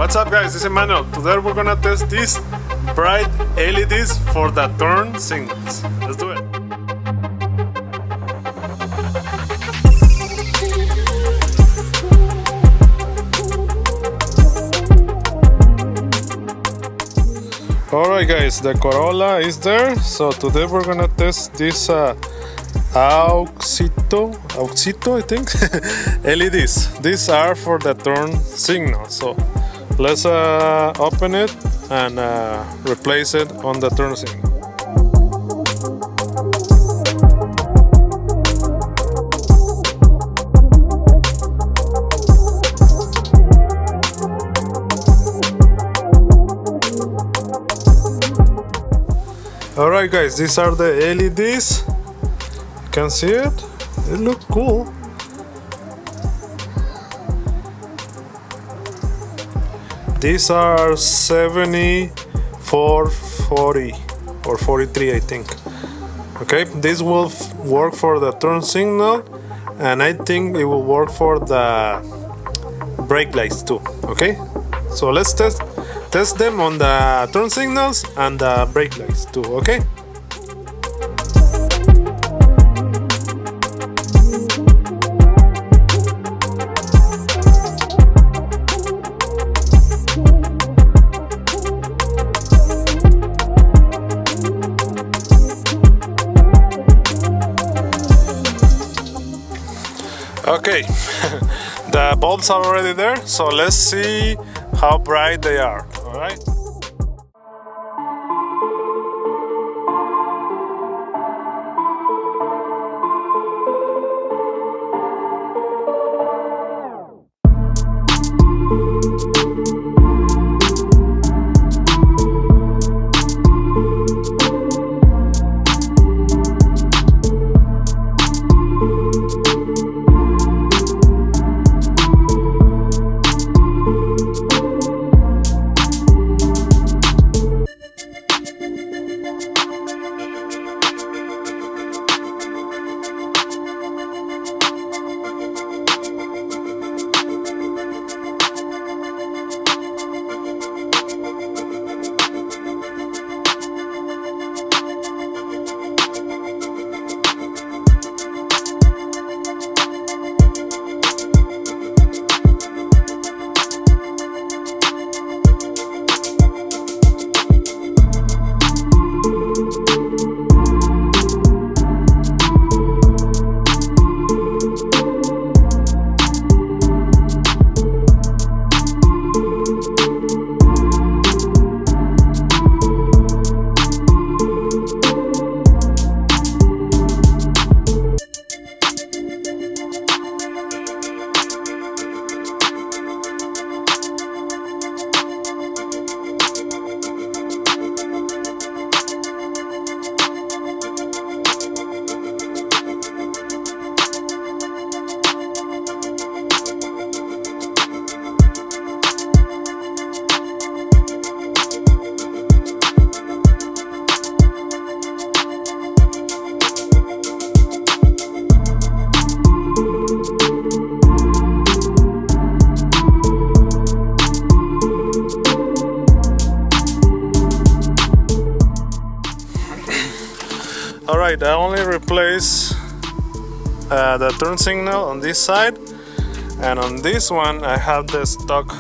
What's up guys, this is Emmanuel. Today we're gonna test these bright LEDs for the turn signals. Let's do it. Alright guys, the Corolla is there. So today we're gonna test this AUXITO I think LEDs. These are for the turn signal. So let's open it and replace it on the turn signal. Alright guys, these are the LEDs. You can see it. They look cool. These are 7440 or 43 I think. Okay, this will work for the turn signal and I think it will work for the brake lights too. Okay, so let's test them on the turn signals and the brake lights too, okay? Okay, the bulbs are already there, so let's see how bright they are, all right? Alright, I only replace the turn signal on this side, and on this one I have the stock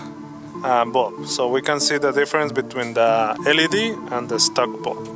bulb, so we can see the difference between the LED and the stock bulb.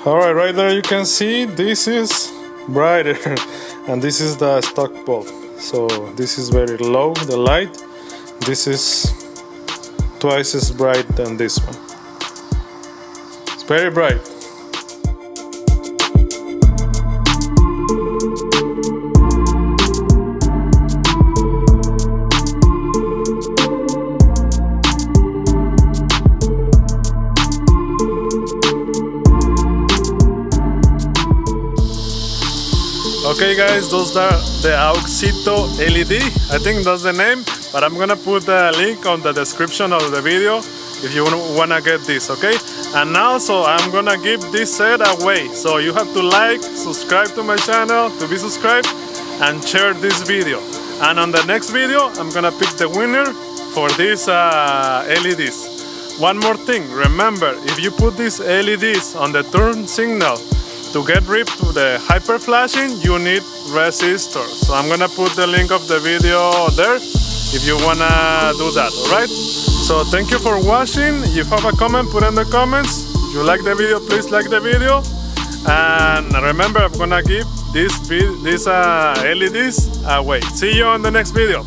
Alright, right there you can see this is brighter and this is the stock bulb. So this is very low, the light. This is twice as bright than this one. It's very bright. Okay guys, those are the AUXITO LED. I think that's the name, but I'm gonna put the link on the description of the video if you wanna get this, okay? And also I'm gonna give this set away, so you have to like, subscribe to my channel to be subscribed, and share this video. And on the next video I'm gonna pick the winner for these LEDs. One more thing, remember, if you put these LEDs on the turn signal to get rid of the hyper flashing, you need resistors. So I'm gonna put the link of the video there if you wanna do that, alright? So thank you for watching. If you have a comment, put in the comments. If you like the video, please like the video. And remember, I'm gonna give these LEDs away. See you on the next video.